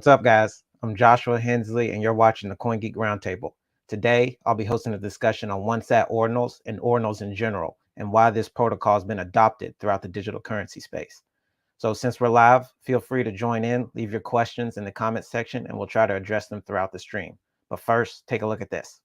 What's up, guys? I'm Joshua Henslee, and you're watching the CoinGeek Roundtable. Today, I'll be hosting a discussion on 1Sat Ordinals and Ordinals in general, and why this protocol has been adopted throughout the digital currency space. So since we're live, feel free to join in, leave your questions in the comments section, and we'll try to address them throughout the stream. But first, take a look at this.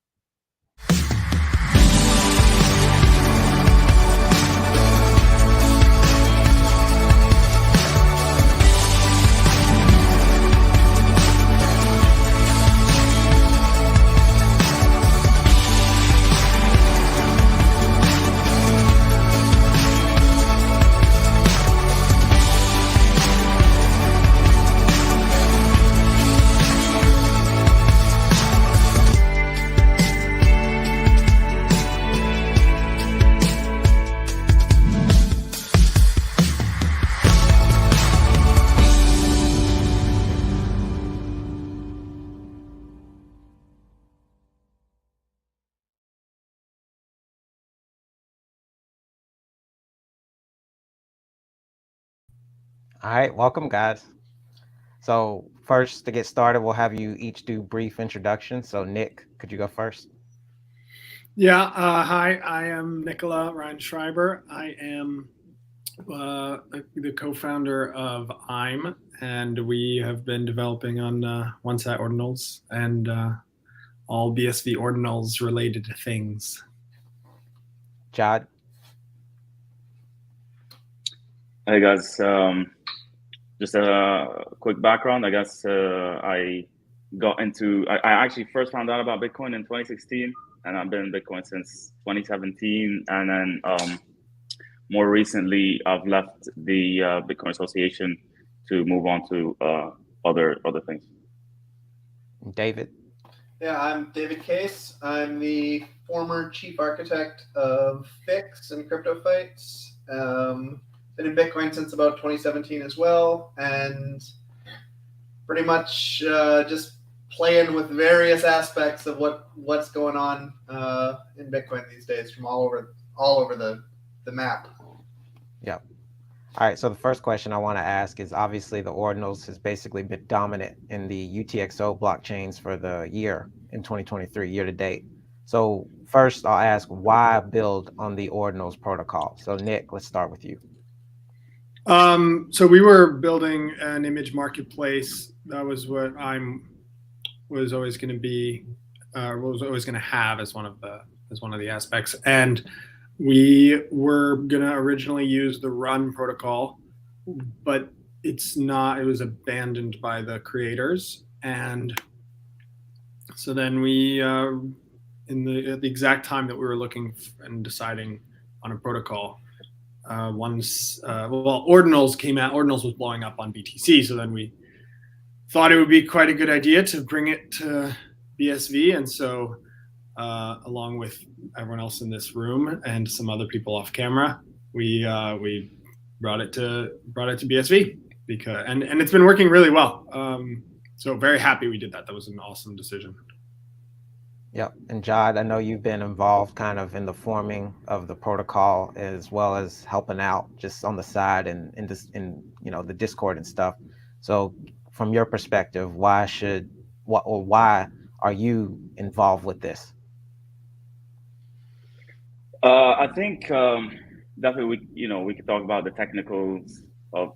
All right, welcome, guys. So first, to get started, we'll have you each do brief introductions. So Nick, could you go first? Yeah, hi, I am Nicolas Ryan Schreiber. I am the co-founder of Aym.World, and we have been developing on 1Sat Ordinals and all BSV Ordinals related things. Jod? Hey guys, just a quick background. I guess I actually first found out about Bitcoin in 2016, and I've been in Bitcoin since 2017. And then more recently, I've left the Bitcoin Association to move on to other things. David? Yeah, I'm David Case. I'm the former chief architect of Fix and Crypto Fights. Been in Bitcoin since about 2017 as well, and pretty much just playing with various aspects of what's going on in Bitcoin these days from all over the map. Yep. All right, so the first question I want to ask is, obviously the Ordinals has basically been dominant in the UTXO blockchains for the year in 2023, year to date. So first I'll ask, why build on the Ordinals protocol? So Nick, let's start with you. So we were building an image marketplace. That was what was always going to be, was always going to have as one of the aspects. And we were going to originally use the Run protocol, but it was abandoned by the creators. And so then we, at the exact time that we were looking and deciding on a protocol, Ordinals came out. Ordinals was blowing up on BTC, so then we thought it would be quite a good idea to bring it to BSV, and so along with everyone else in this room and some other people off camera, we brought it to BSV and it's been working really well. So very happy we did that. That was an awesome decision. Yep. And Jod, I know you've been involved kind of in the forming of the protocol, as well as helping out just on the side and in the Discord and stuff. So from your perspective, why are you involved with this? I think definitely we could talk about the technicals of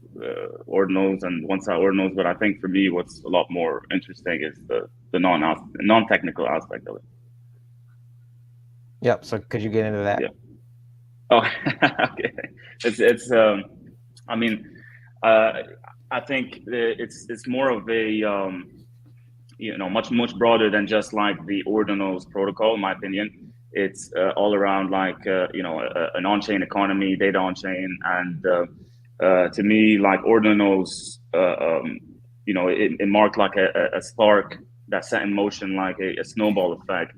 Ordinals and 1Sat Ordinals, but I think for me what's a lot more interesting is the non-technical aspect of it. Yep. So could you get into that? Yeah. Oh, okay. It's I mean, I think it's more of a much broader than just like the Ordinals protocol, in my opinion. It's all around like an on-chain economy, data on-chain, and to me, like Ordinals, it marked like a spark that set in motion like a snowball effect.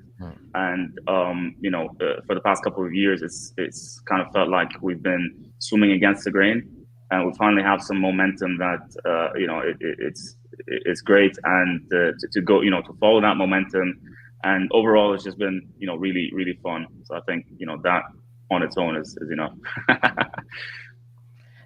And for the past couple of years, it's kind of felt like we've been swimming against the grain, and we finally have some momentum that it's great, and to go to follow that momentum, and overall it's just been really fun. So I think that on its own is enough.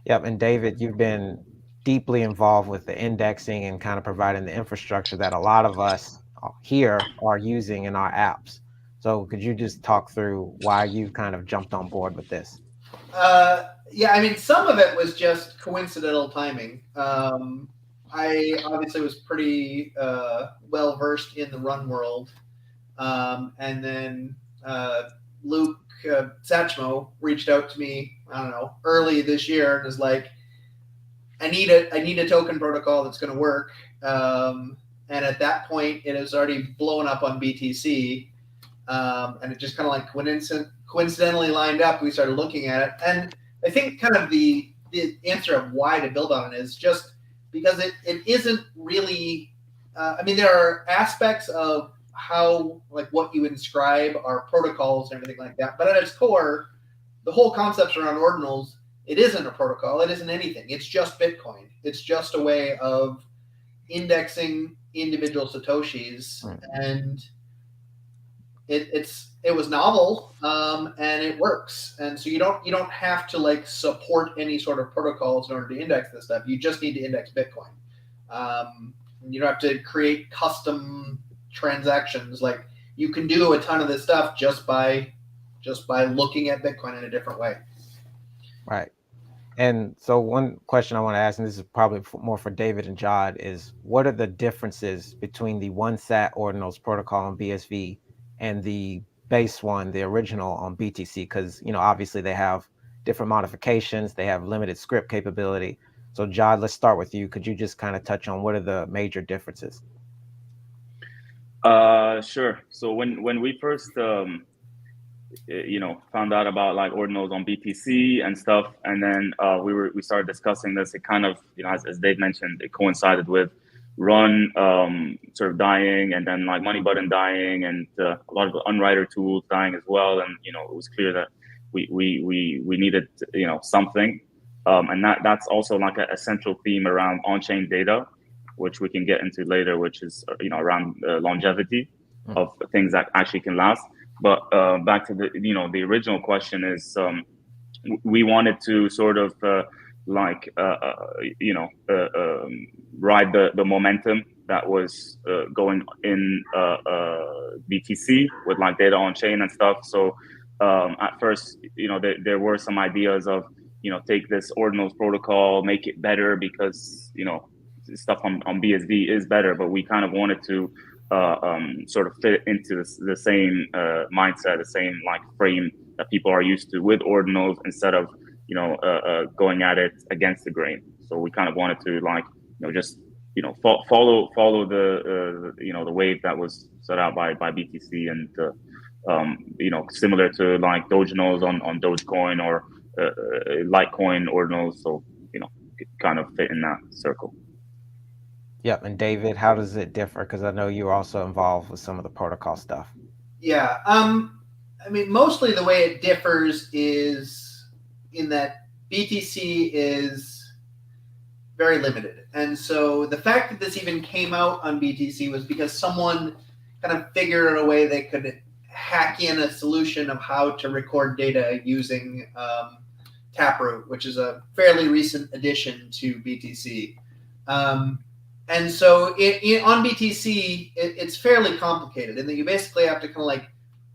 Yep. And David, you've been deeply involved with the indexing and kind of providing the infrastructure that a lot of us here are using in our apps. So could you just talk through why you kind of jumped on board with this? Yeah, I mean, some of it was just coincidental timing. I obviously was pretty well versed in the run world, and then Luke Satchmo reached out to me, I don't know, early this year and was like, I need a token protocol that's going to work. And at that point, it was already blown up on BTC, and it just kind of like coincidentally lined up. We started looking at it, and I think kind of the answer of why to build on it is just because it isn't really. I mean, there are aspects of how, like, what you inscribe are protocols and everything like that, but at its core, the whole concepts around ordinals, it isn't a protocol, it isn't anything. It's just Bitcoin. It's just a way of indexing individual satoshis, and it was novel, and it works. And so you don't have to like support any sort of protocols in order to index this stuff. You just need to index Bitcoin. You don't have to create custom transactions. Like, you can do a ton of this stuff just by looking at Bitcoin in a different way. Right. And so one question I want to ask, and this is probably more for David and Jod, is what are the differences between the 1Sat Ordinals protocol on BSV and the base one, the original on BTC? Because, you know, obviously they have different modifications. They have limited script capability. So Jod, let's start with you. Could you just kind of touch on what are the major differences? Sure. So when we first found out about like ordinals on BTC and stuff, and then we started discussing this, it kind of, as Dave mentioned, it coincided with Run sort of dying, and then like Money Button dying, and a lot of the Unwriter tools dying as well. And it was clear that we needed something, and that's also like a central theme around on-chain data, which we can get into later, which is around longevity of things that actually can last. But back to the original question is, we wanted to sort of ride the momentum that was going in BTC with like data on chain and stuff. So at first, there were some ideas of take this ordinals protocol, make it better, because stuff on BSV is better, but we kind of wanted to sort of fit into the same mindset, the same like frame that people are used to with ordinals, instead of going at it against the grain. So we kind of wanted to just follow the the wave that was set out by BTC, and similar to like Doginals on Dogecoin, or Litecoin ordinals. So kind of fit in that circle. Yep. And David, how does it differ? Because I know you're also involved with some of the protocol stuff. Yeah. I mean, mostly the way it differs is in that BTC is very limited. And so the fact that this even came out on BTC was because someone kind of figured out a way they could hack in a solution of how to record data using Taproot, which is a fairly recent addition to BTC. And so on BTC, it's fairly complicated, in that you basically have to kind of like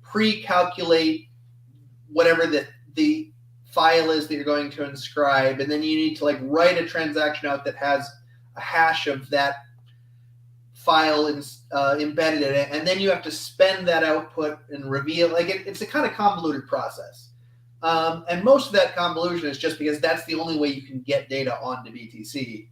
pre-calculate whatever the file is that you're going to inscribe, and then you need to like write a transaction out that has a hash of that file embedded in it, and then you have to spend that output and reveal. Like it's a kind of convoluted process, and most of that convolution is just because that's the only way you can get data onto BTC.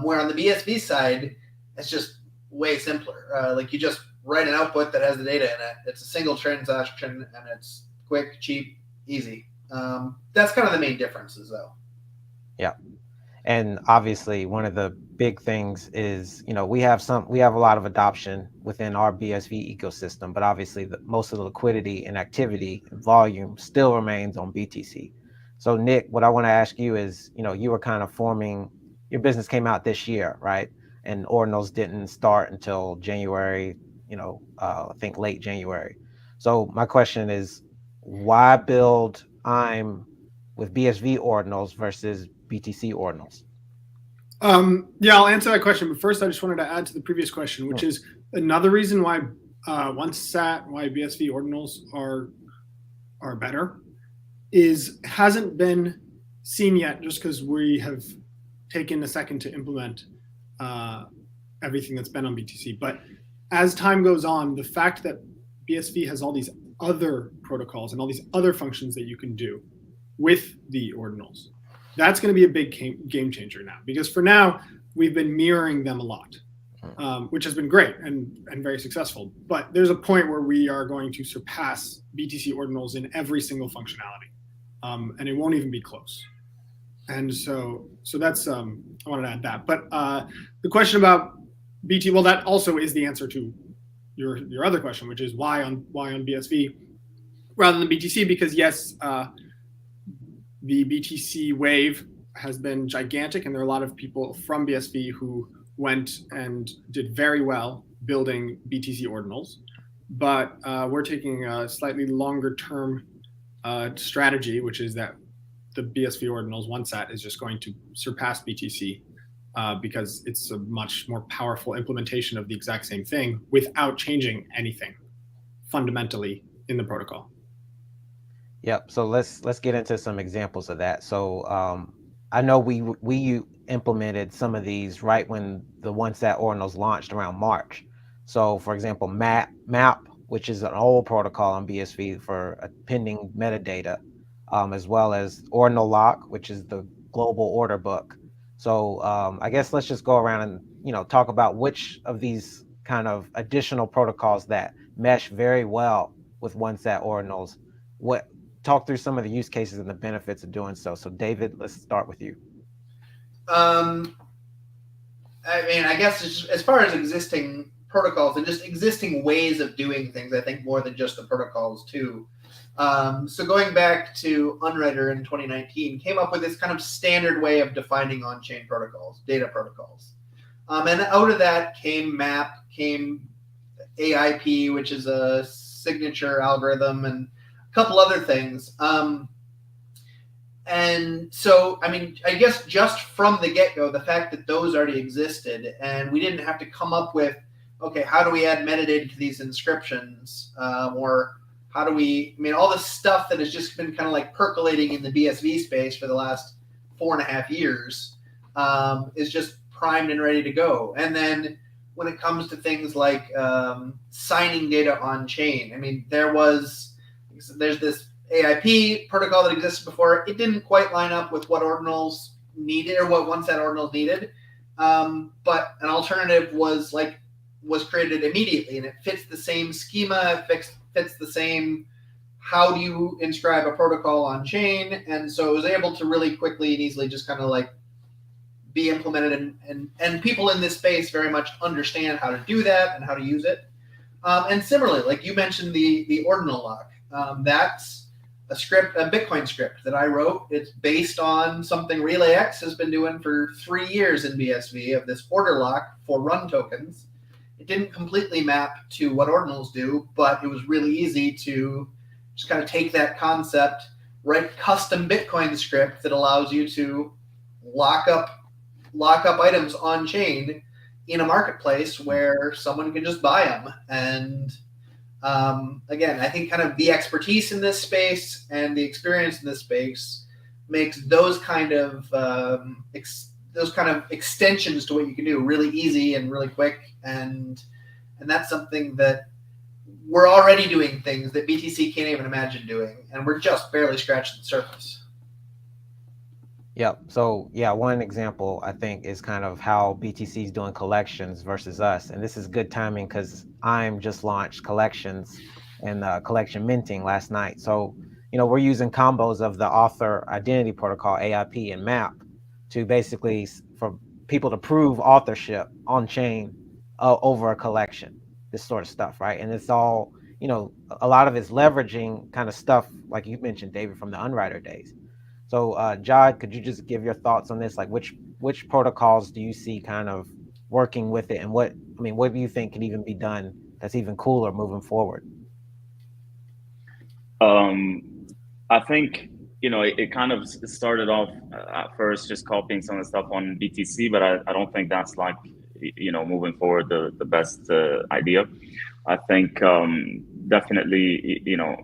Where on the BSV side, it's just way simpler. Like you just write an output that has the data in it. It's a single transaction, and it's quick, cheap, easy. That's kind of the main differences, though. Yeah. And obviously one of the big things is, we have a lot of adoption within our BSV ecosystem, but obviously most of the liquidity and activity and volume still remains on BTC. So Nick, what I want to ask you is, you were kind of your business came out this year, right? And Ordinals didn't start until January, I think late January. So my question is, why build Aym with BSV Ordinals versus BTC Ordinals? Yeah, I'll answer that question. But first, I just wanted to add to the previous question, which is another reason why 1Sat, why BSV Ordinals are better, hasn't been seen yet, just because we have taken a second to implement everything that's been on BTC. But as time goes on, the fact that BSV has all these other protocols and all these other functions that you can do with the ordinals, that's going to be a big game changer now. Because for now, we've been mirroring them a lot, which has been great and very successful. But there's a point where we are going to surpass BTC Ordinals in every single functionality, and it won't even be close. And so that's I wanted to add that. But the question about BT, well, that also is the answer to your other question, which is why on BSV rather than BTC? Because yes, the BTC wave has been gigantic, and there are a lot of people from BSV who went and did very well building BTC Ordinals. But we're taking a slightly longer term strategy, which is that the BSV Ordinals 1Sat is just going to surpass BTC because it's a much more powerful implementation of the exact same thing without changing anything fundamentally in the protocol. Yep. So let's get into some examples of that. So I know we implemented some of these right when the 1Sat Ordinals launched around March. So for example, map, which is an old protocol on BSV for appending metadata, as well as Ordinal lock, which is the global order book. So I guess let's just go around and talk about which of these kind of additional protocols that mesh very well with 1Sat Ordinals. Talk through some of the use cases and the benefits of doing so. So David, let's start with you. I mean, I guess as far as existing protocols and just existing ways of doing things, I think more than just the protocols too. So going back to Unwriter in 2019, came up with this kind of standard way of defining on-chain protocols, data protocols. And out of that came MAP, came AIP, which is a signature algorithm, and a couple other things. And so, I mean, I guess just from the get-go, the fact that those already existed and we didn't have to come up with, okay, how do we add metadata to these inscriptions? Or how do we, I mean, all this stuff that has just been kind of like percolating in the BSV space for the last 4.5 years is just primed and ready to go. And then when it comes to things like signing data on chain, I mean, there's this AIP protocol that existed before. It didn't quite line up with what Ordinals needed or what 1Sat Ordinals needed. But an alternative was created immediately, and it fits the same schema, it fits the same how do you inscribe a protocol on chain. And so it was able to really quickly and easily just kind of like be implemented, and people in this space very much understand how to do that and how to use it. And similarly, like you mentioned the Ordinal lock, that's a Bitcoin script that I wrote. It's based on something RelayX has been doing for 3 years in BSV of this order lock for run tokens. It didn't completely map to what Ordinals do, but it was really easy to just kind of take that concept, write custom Bitcoin script that allows you to lock up items on chain in a marketplace where someone can just buy them. And again, I think kind of the expertise in this space and the experience in this space makes those kind of extensions to what you can do really easy and really quick. And that's something that we're already doing, things that BTC can't even imagine doing, and we're just barely scratching the surface. Yep. So yeah, one example I think is kind of how BTC is doing collections versus us. And this is good timing because Aym just launched collections and collection minting last night. So, we're using combos of the author identity protocol, AIP, and MAP to basically for people to prove authorship on chain over a collection, this sort of stuff, right? And it's all, a lot of it's leveraging kind of stuff like you mentioned, David, from the Unwriter days. So, Jod, could you just give your thoughts on this? Like, which protocols do you see kind of working with it, and what do you think can even be done that's even cooler moving forward? I think it kind of started off at first just copying some of the stuff on BTC, but I don't think that's like, moving forward the best idea. I think definitely,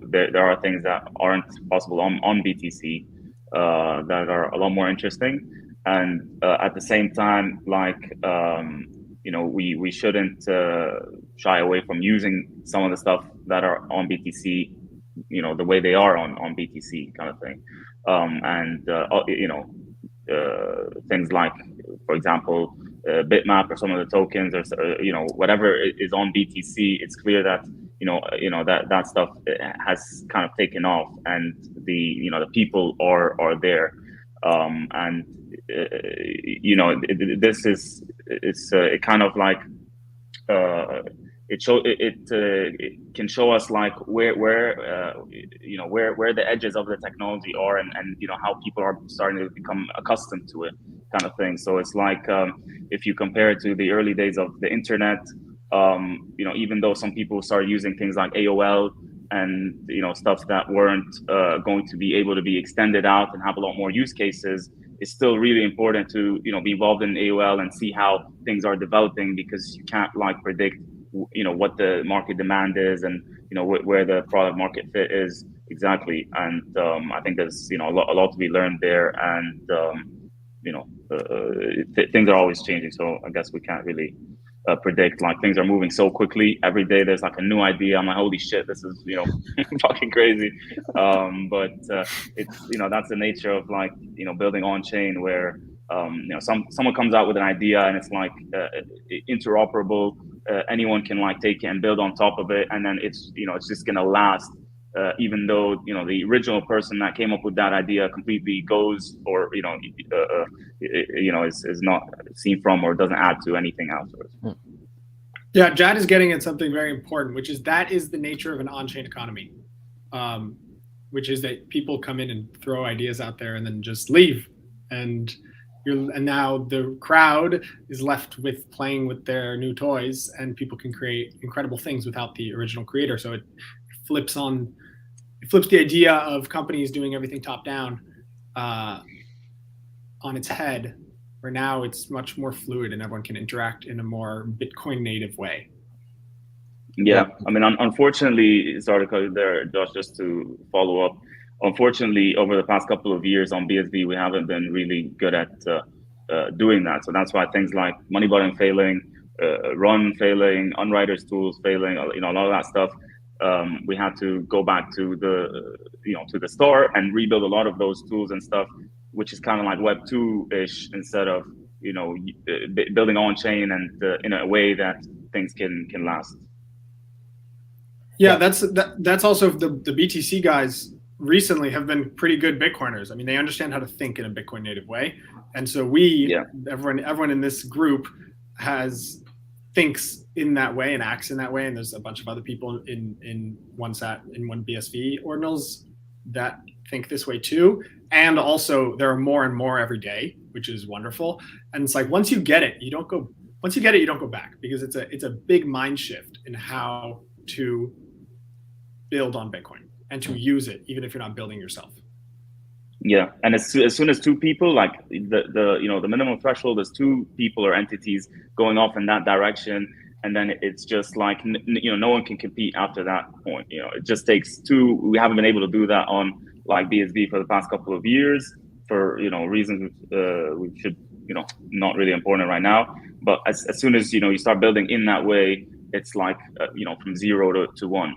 there are things that aren't possible on BTC that are a lot more interesting. And at the same time, like, we shouldn't shy away from using some of the stuff that are on BTC, the way they are on BTC kind of thing. Things like, for example, bitmap or some of the tokens, or whatever is on BTC. It's clear that that stuff has kind of taken off, and the people are there, and this is it kind of like it can show us like where the edges of the technology are, and how people are starting to become accustomed to it, kind of thing. So it's like, if you compare it to the early days of the internet, even though some people started using things like AOL and stuff that weren't going to be able to be extended out and have a lot more use cases, it's still really important to be involved in AOL and see how things are developing, because you can't like predict what the market demand is, and where the product market fit is exactly. And I think there's a lot to be learned there, and things are always changing, so I guess we can't really predict. Like, things are moving so quickly. Every day there's like a new idea. I'm like, holy shit, this is fucking crazy. But it's that's the nature of like building on chain, where someone comes out with an idea and it's like interoperable. Anyone can like take it and build on top of it, and then it's just gonna last, even though the original person that came up with that idea completely goes, or is not seen from, or doesn't add to anything afterwards. Yeah, Jad is getting at something very important, which is that is the nature of an on-chain economy, which is that people come in and throw ideas out there and then just leave, and now the crowd is left with playing with their new toys, and people can create incredible things without the original creator. So it flips the idea of companies doing everything top down on its head, where now it's much more fluid and everyone can interact in a more Bitcoin native way. Yeah, I mean, unfortunately, sorry there, Josh, just to follow up. Unfortunately, over the past couple of years on BSV, we haven't been really good at doing that. So that's why things like money button failing, run failing, Unwriters tools failing, a lot of that stuff. We had to go back to the store and rebuild a lot of those tools and stuff, which is kind of like Web 2-ish, instead of building on chain and in a way that things can last. Yeah, that's also the BTC guys recently have been pretty good Bitcoiners. I mean, they understand how to think in a Bitcoin native way, and so everyone in this group thinks in that way and acts in that way. And there's a bunch of other people in 1Sat, in 1BSV Ordinals that think this way too. And also there are more and more every day, which is wonderful. And it's like, once you get it, you don't go back, because it's a big mind shift in how to build on Bitcoin and to use it, even if you're not building yourself. Yeah, and as soon as two people, like the minimum threshold is two people or entities going off in that direction, and then it's just like no one can compete after that point. It just takes two. We haven't been able to do that on like BSV for the past couple of years for reasons we should not really important right now. But as soon as you start building in that way, it's like from 0 to 1.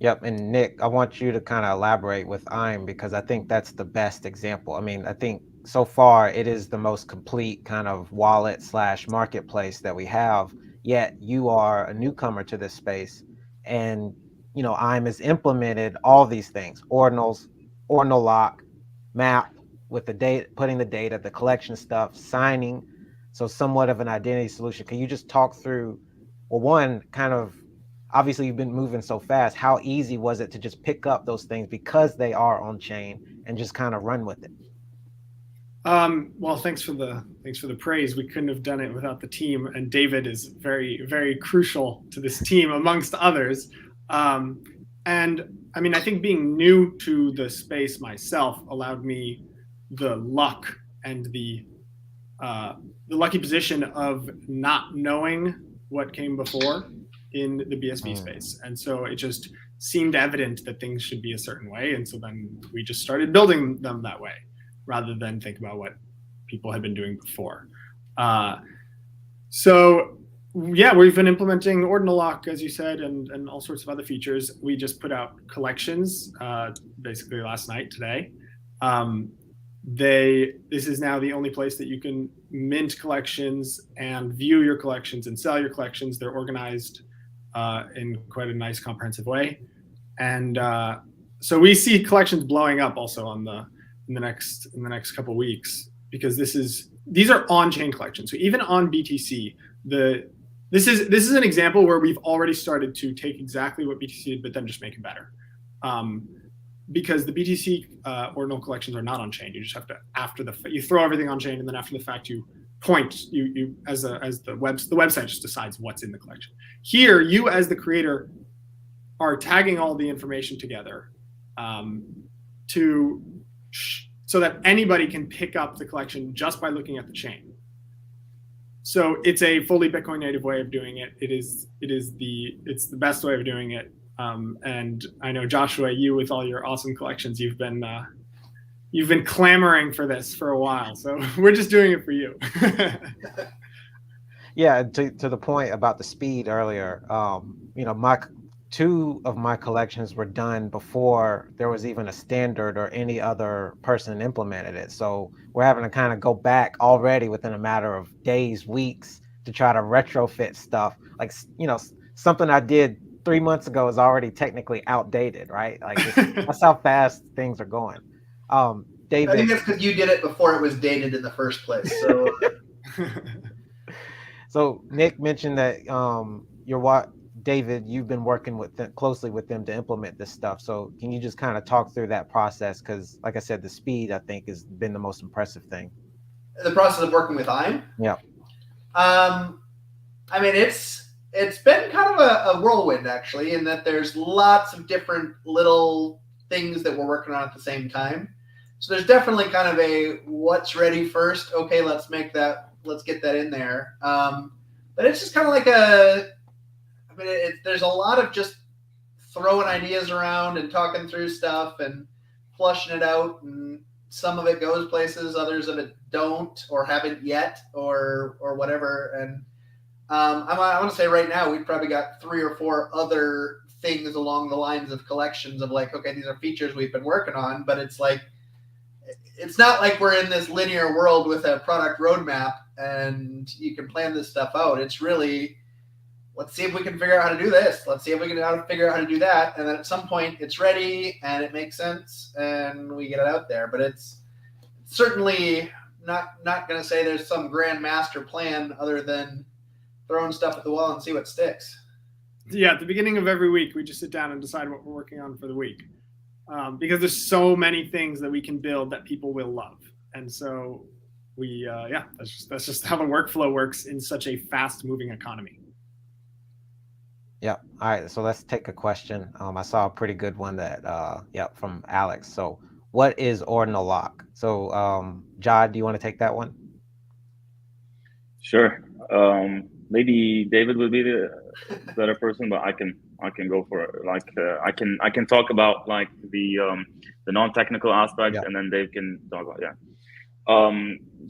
Yep, and Nick, I want you to kind of elaborate with Aym, because I think that's the best example. I mean, I think so far it is the most complete kind of wallet / marketplace that we have, yet you are a newcomer to this space, and Aym has implemented all these things: Ordinals, Ordinal lock, map with the data, putting the data, the collection stuff, signing, so somewhat of an identity solution. Can you just talk through, well, one, kind of, obviously you've been moving so fast, how easy was it to just pick up those things because they are on chain and just kind of run with it? Well, thanks for the praise. We couldn't have done it without the team, and David is very, very crucial to this team amongst others. And I mean, I think being new to the space myself allowed me the luck and the lucky position of not knowing what came before in the BSV space. And so it just seemed evident that things should be a certain way. And so then we just started building them that way rather than think about what people had been doing before. So yeah, we've been implementing Ordinal lock, as you said, and all sorts of other features. We just put out collections basically last night, today. This is now the only place that you can mint collections and view your collections and sell your collections. They're organized in quite a nice, comprehensive way. And so we see collections blowing up also in the next couple of weeks, because these are on-chain collections. So even on BTC, this is an example where we've already started to take exactly what BTC did, but then just make it better. Because the BTC Ordinal collections are not on chain. You just have to you throw everything on chain, and then after the fact you point as the website just decides what's in the collection. Here, you as the creator are tagging all the information together so that anybody can pick up the collection just by looking at the chain. So it's a fully Bitcoin native way of doing it. It's the best way of doing it. And I know, Joshua, you with all your awesome collections, you've been clamoring for this for a while. So we're just doing it for you. Yeah, to the point about the speed earlier, two of my collections were done before there was even a standard or any other person implemented it. So we're having to kind of go back already within a matter of days, weeks, to try to retrofit stuff. Like, something I did 3 months ago is already technically outdated, right? Like, that's how fast things are going. David, I think that's because you did it before it was dated in the first place. So, so Nick mentioned that David, you've been working closely with them to implement this stuff. So can you just kind of talk through that process? Because, like I said, the speed, I think, has been the most impressive thing. The process of working with Aym? Yeah. I mean, it's been kind of a whirlwind, actually, in that there's lots of different little things that we're working on at the same time. So there's definitely kind of a what's ready first. Okay, let's get that in there. But it's just kind of like there's a lot of just throwing ideas around and talking through stuff and flushing it out. And some of it goes places, others of it don't, or haven't yet, or whatever. And I want to say right now, we've probably got 3 or 4 other things along the lines of collections of like, okay, these are features we've been working on, but it's not like we're in this linear world with a product roadmap and you can plan this stuff out. It's really, let's see if we can figure out how to do this. Let's see if we can figure out how to do that. And then at some point it's ready and it makes sense and we get it out there. But it's certainly not going to say there's some grand master plan other than throwing stuff at the wall and see what sticks. Yeah, at the beginning of every week, we just sit down and decide what we're working on for the week. Because there's so many things that we can build that people will love. And so that's just how the workflow works in such a fast moving economy. Yeah. All right. So let's take a question. I saw a pretty good one from Alex. So what is Ordinal lock? So Jod, do you want to take that one? Sure. Maybe David would be the better person, but I can go for it. Like I can talk about like the non-technical aspect, and then Dave can talk about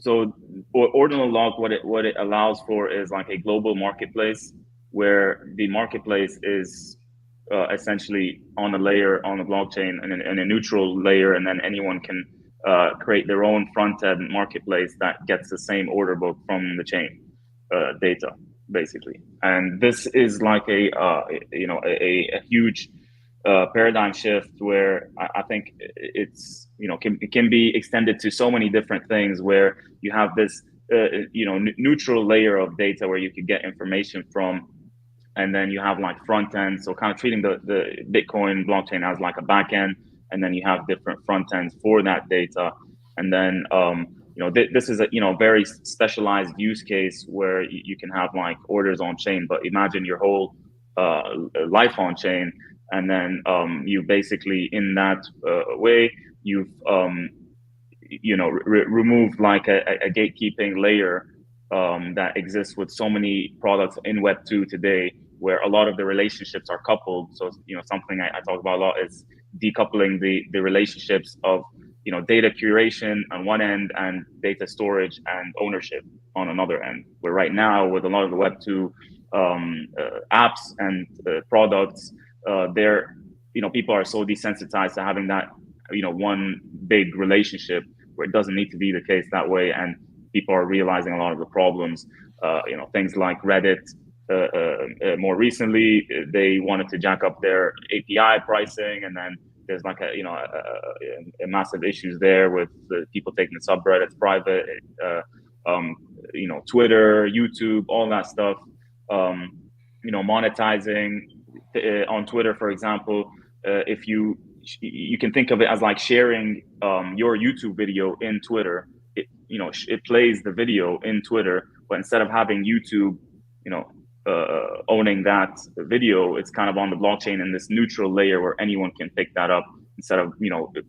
So Ordinal lock, what it allows for is like a global marketplace where the marketplace is essentially on a layer on the blockchain and a neutral layer, and then anyone can create their own front-end marketplace that gets the same order book from the chain data, basically. And this is like a huge paradigm shift where I think it's it can be extended to so many different things, where you have this neutral layer of data where you could get information from, and then you have like front end, so kind of treating the Bitcoin blockchain as like a back end, and then you have different front ends for that data. And then this is a very specialized use case where you can have like orders on chain, but imagine your whole life on chain, and then you basically in that way you've removed like a gatekeeping layer that exists with so many products in Web 2 today, where a lot of the relationships are coupled. So something I talk about a lot is decoupling the relationships of data curation on one end and data storage and ownership on another end. Where right now with a lot of the Web 2 apps and products, people are so desensitized to having that one big relationship, where it doesn't need to be the case that way, and people are realizing a lot of the problems. Things like Reddit. More recently, they wanted to jack up their API pricing, and then there's like a massive issues there with the people taking the subreddits private. Twitter, YouTube, all that stuff. Monetizing on Twitter, for example, if you can think of it as like sharing your YouTube video in Twitter. It plays the video in Twitter, but instead of having YouTube, owning that video, it's kind of on the blockchain in this neutral layer where anyone can pick that up, instead of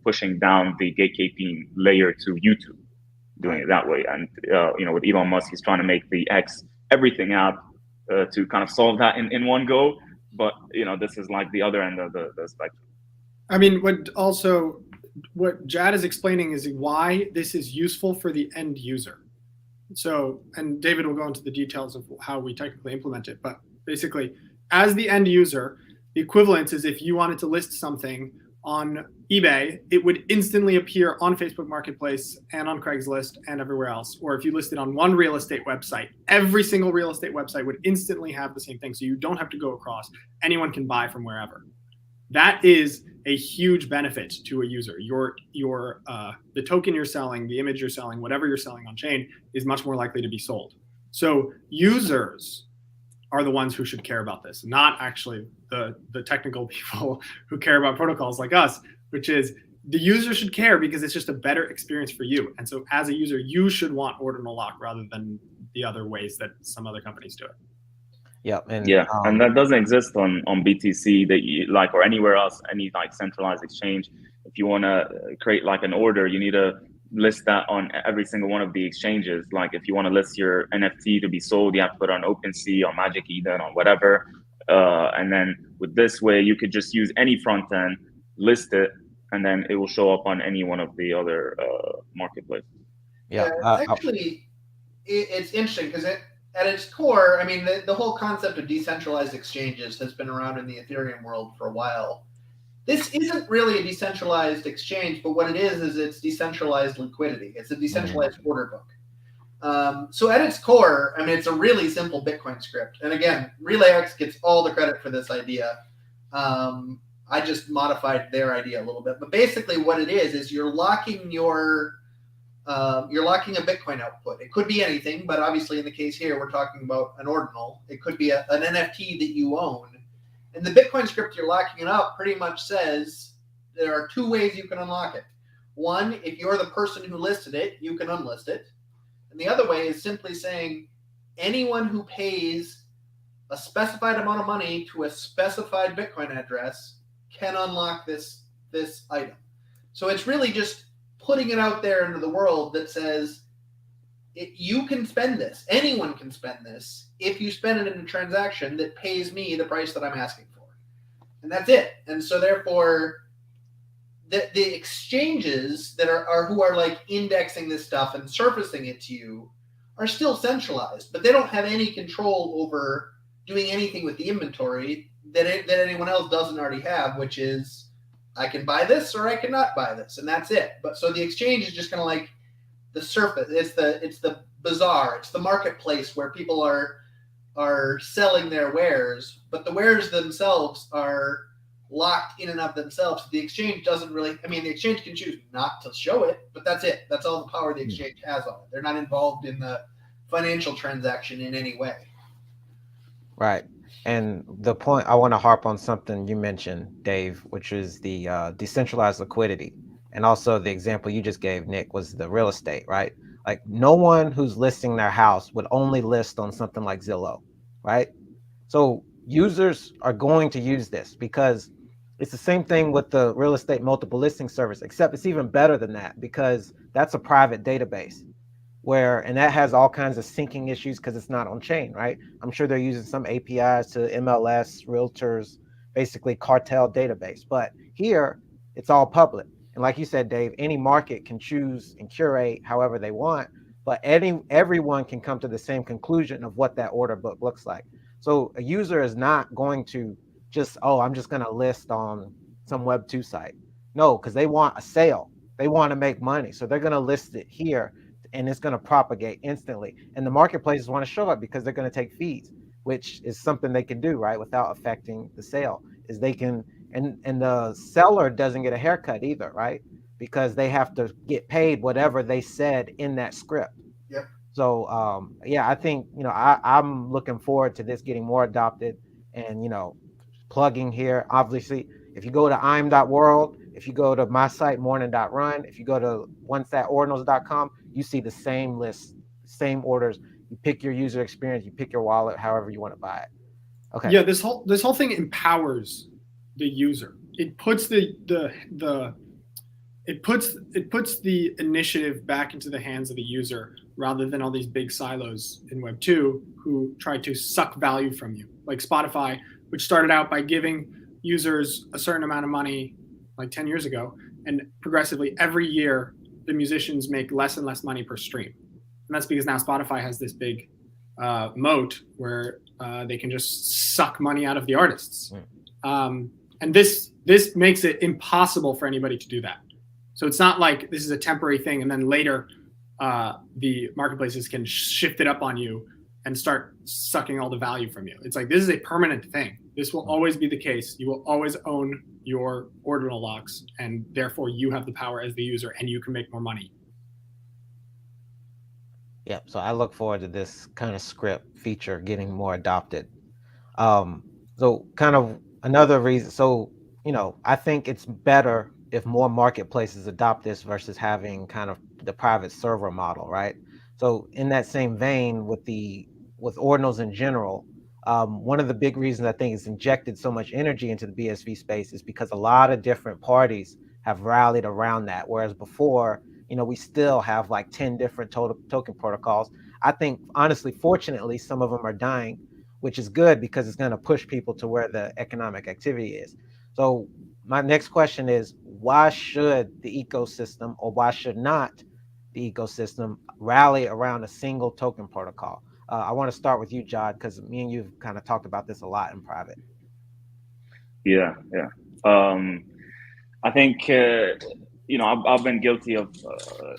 pushing down the gatekeeping layer to YouTube, doing it that way. And with Elon Musk, he's trying to make the X everything app to kind of solve that in one go. But this is like the other end of the spectrum. I mean, what Jad is explaining is why this is useful for the end user. So, and David will go into the details of how we technically implement it, but basically, as the end user, the equivalence is if you wanted to list something on eBay, it would instantly appear on Facebook Marketplace and on Craigslist and everywhere else. Or if you listed on one real estate website, every single real estate website would instantly have the same thing. So you don't have to go across. Anyone can buy from wherever. That is a huge benefit to a user. The token you're selling, the image you're selling, whatever you're selling on chain is much more likely to be sold. So users are the ones who should care about this, not actually the technical people who care about protocols like us, which is the user should care because it's just a better experience for you. And so as a user, you should want ordinal lock rather than the other ways that some other companies do it. Yeah, and that doesn't exist on BTC that you like, or anywhere else, any like centralized exchange. If you want to create like an order, you need to list that on every single one of the exchanges. Like if you want to list your NFT to be sold, you have to put it on OpenSea, on Magic Eden, on whatever. And then with this way, you could just use any front end, list it, and then it will show up on any one of the other marketplaces. Actually, it's interesting because at its core, I mean, the whole concept of decentralized exchanges has been around in the Ethereum world for a while. This isn't really a decentralized exchange, but what it is it's decentralized liquidity. It's a decentralized order book. So at its core, I mean, it's a really simple Bitcoin script. And again, RelayX gets all the credit for this idea. I just modified their idea a little bit. But basically what it is you're locking you're locking a Bitcoin output. It could be anything, but obviously in the case here, we're talking about an ordinal. It could be an NFT that you own. And the Bitcoin script you're locking it up pretty much says there are two ways you can unlock it. One, if you're the person who listed it, you can unlist it. And the other way is simply saying anyone who pays a specified amount of money to a specified Bitcoin address can unlock this item. So it's really just putting it out there into the world that says you can spend this. Anyone can spend this if you spend it in a transaction that pays me the price that I'm asking for. And that's it. And so therefore, the exchanges that are who are like indexing this stuff and surfacing it to you are still centralized, but they don't have any control over doing anything with the inventory that anyone else doesn't already have, which is I can buy this or I cannot buy this, and that's it. But so the exchange is just kind of like the surface. It's the bazaar. It's the marketplace where people are selling their wares, but the wares themselves are locked in and of themselves. The exchange doesn't really. I mean, the exchange can choose not to show it, but that's it. That's all the power the exchange has on it. They're not involved in the financial transaction in any way. Right. And the point I want to harp on something you mentioned, Dave, which is the decentralized liquidity. And also the example you just gave, Nick, was the real estate, right? Like no one who's listing their house would only list on something like Zillow, right? So users are going to use this because It's the same thing with the real estate multiple listing service, except it's even better than that because that's a private database and that has all kinds of syncing issues because it's not on chain, right? I'm sure they're using some APIs to MLS, realtors, basically cartel database. But here, it's all public. And like you said, Dave, any market can choose and curate however they want, but everyone can come to the same conclusion of what that order book looks like. So a user is not going to just, oh, I'm just going to list on some Web2 site. No, because they want a sale. They want to make money. So they're going to list it here and it's going to propagate instantly. And the marketplaces want to show up because they're going to take fees, which is something they can do, right, without affecting the sale. Is they can, and the seller doesn't get a haircut either, right? Because they have to get paid whatever they said in that script. Yep. So yeah, I think, you know, I'm looking forward to this getting more adopted. And, you know, plugging here, obviously, if you go to Aym.World, if you go to my site, morning.run, if you go to 1SatOrdinals.com, you see the same list, same orders. You pick your user experience, you pick your wallet, however you want to buy it. Okay. Yeah, this whole thing empowers the user. It puts it puts the initiative back into the hands of the user rather than all these big silos in Web2 who try to suck value from you. Like Spotify, which started out by giving users a certain amount of money like 10 years ago, and progressively every year the musicians make less and less money per stream. And that's because now Spotify has this big moat where they can just suck money out of the artists. And this makes it impossible for anybody to do that. So it's not like this is a temporary thing and then later the marketplaces can shift it up on you and start sucking all the value from you. It's like, this is a permanent thing. This will always be the case. You will always own your ordinal locks, and therefore you have the power as the user and you can make more money. Yep. So I look forward to this kind of script feature getting more adopted. So kind of another reason. So, you know, I think it's better if more marketplaces adopt this versus having kind of the private server model, right? So in that same vein with ordinals in general, one of the big reasons I think it's injected so much energy into the BSV space is because a lot of different parties have rallied around that. Whereas before, you know, we still have like 10 different token protocols. I think, honestly, fortunately, some of them are dying, which is good because it's going to push people to where the economic activity is. So my next question is, why should the ecosystem, or why should not the ecosystem, rally around a single token protocol? I want to start with you, Jod, because me and you've kind of talked about this a lot in private. Yeah. I think, you know, I've been guilty of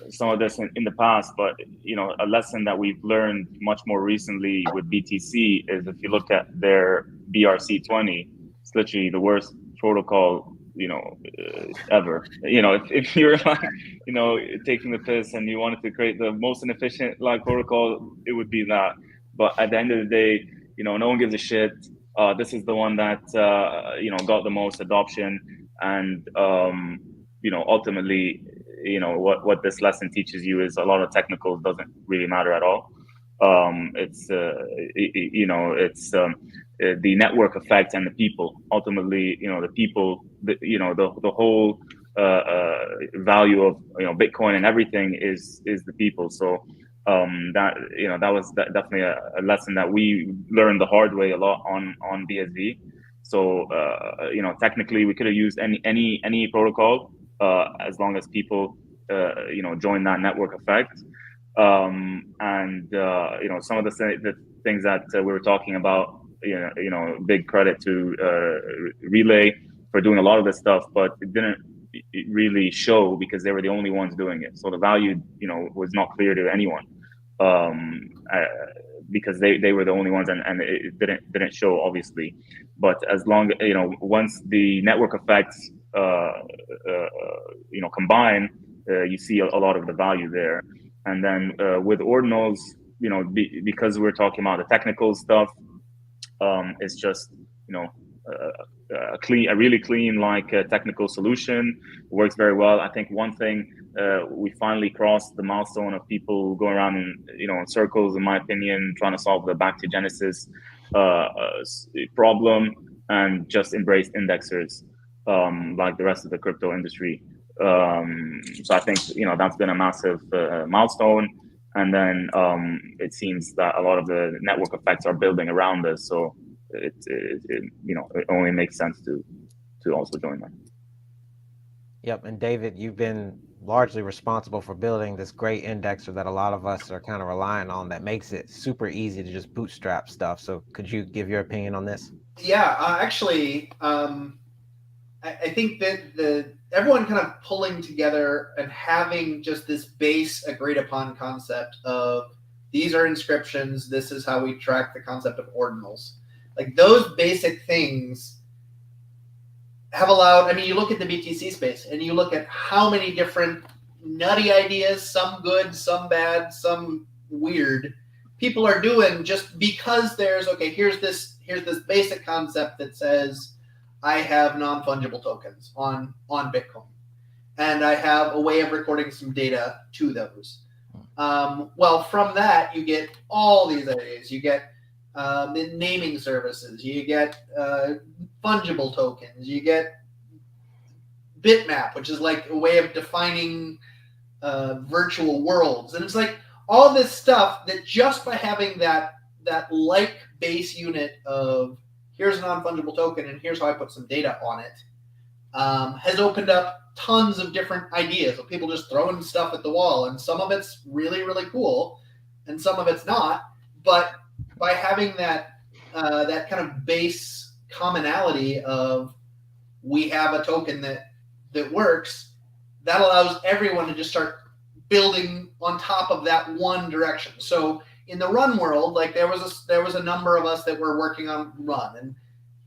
some of this in the past, but, you know, a lesson that we've learned much more recently with BTC is if you look at their BRC20, it's literally the worst protocol, you know, ever. You know, if you're like, you know, taking the piss and you wanted to create the most inefficient like protocol, it would be that. But at the end of the day, you know, no one gives a shit. This is the one that you know, got the most adoption, and you know, ultimately, you know, what this lesson teaches you is a lot of technicals doesn't really matter at all. It's you know, it's the network effect and the people. Ultimately, you know, the people, you know, the whole value of, you know, Bitcoin and everything is the people. So that, you know, that was definitely a lesson that we learned the hard way a lot on BSV. So you know, technically we could have used any protocol as long as people you know, join that network effect. And you know, some of the things that we were talking about, you know, big credit to Relay for doing a lot of this stuff, but it didn't really show because they were the only ones doing it. So the value, you know, was not clear to anyone because they were the only ones, and it didn't show, obviously. But as long, you know, once the network effects you know, combine, you see a lot of the value there. And then with ordinals, you know, because we're talking about the technical stuff, it's just, you know, a really clean, like technical solution. It works very well. I think one thing, we finally crossed the milestone of people going around in, you know, in circles, in my opinion, trying to solve the back to Genesis problem, and just embrace indexers. like the rest of the crypto industry. So I think, that's been a massive milestone. And then it seems that a lot of the network effects are building around us. So it only makes sense to also join them. Yep. And David, you've been largely responsible for building this great indexer that a lot of us are kind of relying on, that makes it super easy to just bootstrap stuff. So could you give your opinion on this? Yeah, actually, I think that everyone kind of pulling together and having just this base agreed upon concept of these are inscriptions, this is how we track the concept of ordinals. Like those basic things have allowed, I mean, you look at the BTC space and you look at how many different nutty ideas, some good, some bad, some weird, people are doing just because there's, okay, here's this basic concept that says I have non-fungible tokens on Bitcoin, and I have a way of recording some data to those. Well, from that, you get all these ideas. You get naming services. You get fungible tokens. You get bitmap, which is like a way of defining virtual worlds. And it's like all this stuff that just by having that like base unit of here's a non-fungible token and here's how I put some data on it, has opened up tons of different ideas of people just throwing stuff at the wall. And some of it's really, really cool and some of it's not. But by having that kind of base commonality of we have a token that works, that allows everyone to just start building on top of that one direction. So in the run world, like there was a number of us that were working on run, and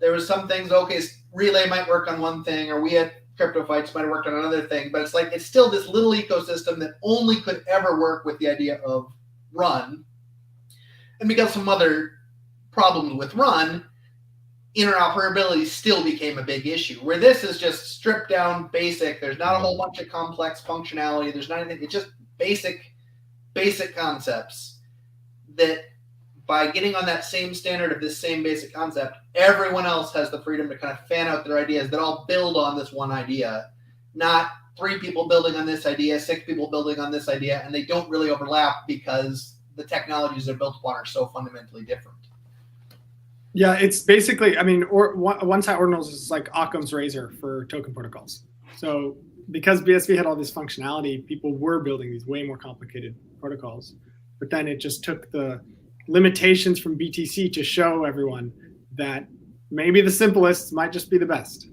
there was some things, okay, Relay might work on one thing, or we at Crypto Fights might have worked on another thing, but it's like it's still this little ecosystem that only could ever work with the idea of run. And because some other problems with run, interoperability still became a big issue, where this is just stripped down basic. There's not a whole bunch of complex functionality. There's not anything. It's just basic concepts that by getting on that same standard of this same basic concept, everyone else has the freedom to kind of fan out their ideas that all build on this one idea, not 3 people building on this idea, 6 people building on this idea, and they don't really overlap because the technologies they're built upon are so fundamentally different. Yeah, it's basically, I mean, 1Sat Ordinals is like Occam's razor for token protocols. So because BSV had all this functionality, people were building these way more complicated protocols. But then it just took the limitations from BTC to show everyone that maybe the simplest might just be the best.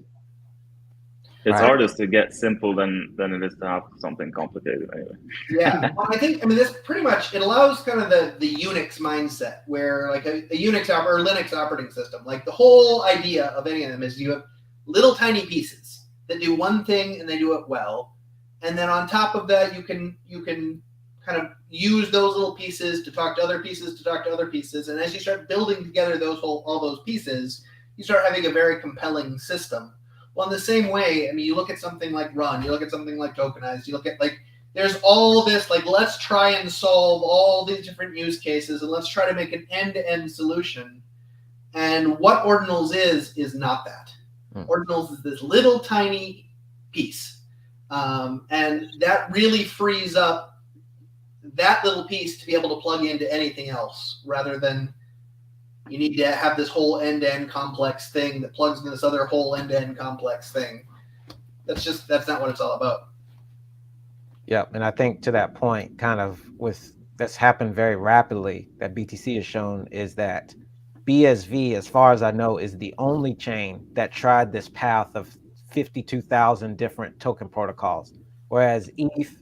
It's hardest to get simple than it is to have something complicated anyway. Yeah, well, I mean, this pretty much, it allows kind of the Unix mindset where like a Unix or Linux operating system, like the whole idea of any of them is you have little tiny pieces that do one thing and they do it well. And then on top of that, you can kind of use those little pieces to talk to other pieces, And as you start building together all those pieces, you start having a very compelling system. Well, in the same way, I mean, you look at something like Run, you look at something like Tokenized, you look at like, there's all this, like, let's try and solve all these different use cases and let's try to make an end-to-end solution. And what Ordinals is not that. Ordinals is this little tiny piece. And that really frees up that little piece to be able to plug into anything else rather than you need to have this whole end-to-end complex thing that plugs into this other whole end-to-end complex thing. That's not what it's all about. Yeah, and I think to that point, kind of with that's happened very rapidly that BTC has shown is that BSV, as far as I know, is the only chain that tried this path of 52,000 different token protocols, whereas ETH,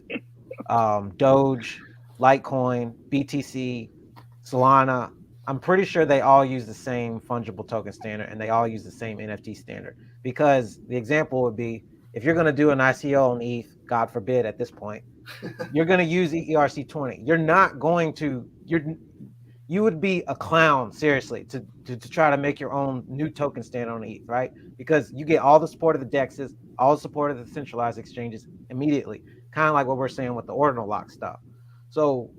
Doge, Litecoin, BTC, Solana, I'm pretty sure they all use the same fungible token standard and they all use the same NFT standard. Because the example would be, if you're going to do an ICO on ETH, God forbid at this point, you're going to use ERC20. You're not going to, you would be a clown, seriously, to try to make your own new token standard on ETH, right? Because you get all the support of the DEXs, all the support of the centralized exchanges immediately, kind of like what we're saying with the ordinal lock stuff. So,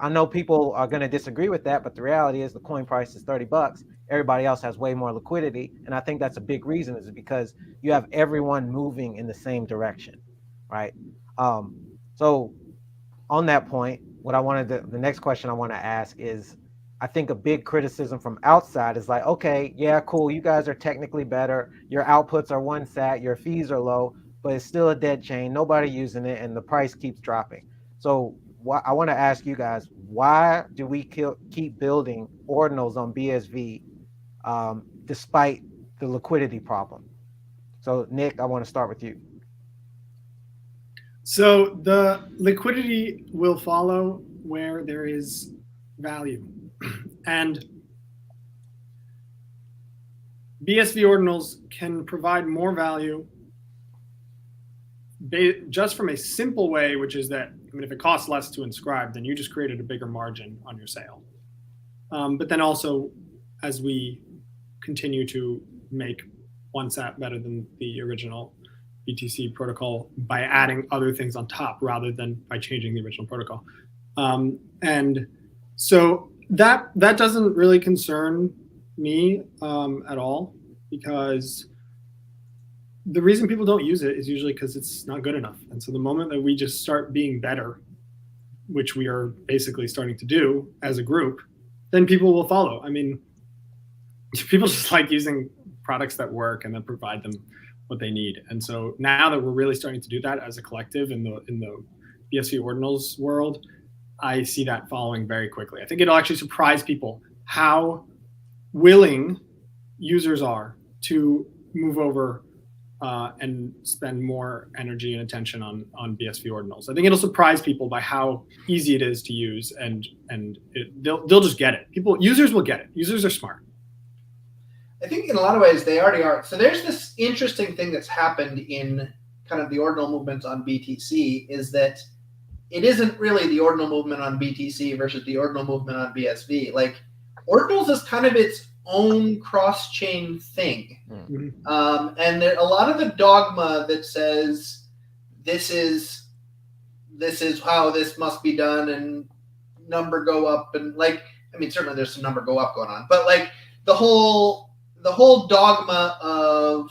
I know people are going to disagree with that, but the reality is the coin price is $30. everybody else has way more liquidity. And I think that's a big reason, is because you have everyone moving in the same direction, right? So on that point, the next question I want to ask is, I think a big criticism from outside is like, okay, yeah, cool, you guys are technically better, your outputs are 1Sat, your fees are low, but it's still a dead chain, nobody using it, and the price keeps dropping. So I want to ask you guys, why do we keep building ordinals on BSV despite the liquidity problem? So Nick, I want to start with you. So the liquidity will follow where there is value. And BSV Ordinals can provide more value just from a simple way, which is that, I mean, if it costs less to inscribe, then you just created a bigger margin on your sale. But then also, as we continue to make 1Sat better than the original BTC protocol by adding other things on top rather than by changing the original protocol. And so that doesn't really concern me at all, because the reason people don't use it is usually because it's not good enough. And so the moment that we just start being better, which we are basically starting to do as a group, then people will follow. I mean, people just like using products that work and that provide them what they need. And so now that we're really starting to do that as a collective in the BSV Ordinals world, I see that following very quickly. I think it'll actually surprise people how willing users are to move over and spend more energy and attention on BSV Ordinals. I think it'll surprise people by how easy it is to use, and they'll just get it. Users will get it. Users are smart. I think in a lot of ways they already are. So there's this interesting thing that's happened in kind of the ordinal movement on BTC, is that it isn't really the ordinal movement on BTC versus the ordinal movement on BSV. Like, ordinals is kind of its own cross-chain thing. Mm-hmm. And there a lot of the dogma that says this is how this must be done, and number go up, and like, I mean, certainly there's some number go up going on, but like the whole dogma of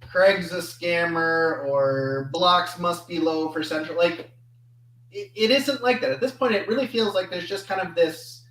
Craig's a scammer or blocks must be low for central, like it isn't like that. At this point, it really feels like there's just kind of this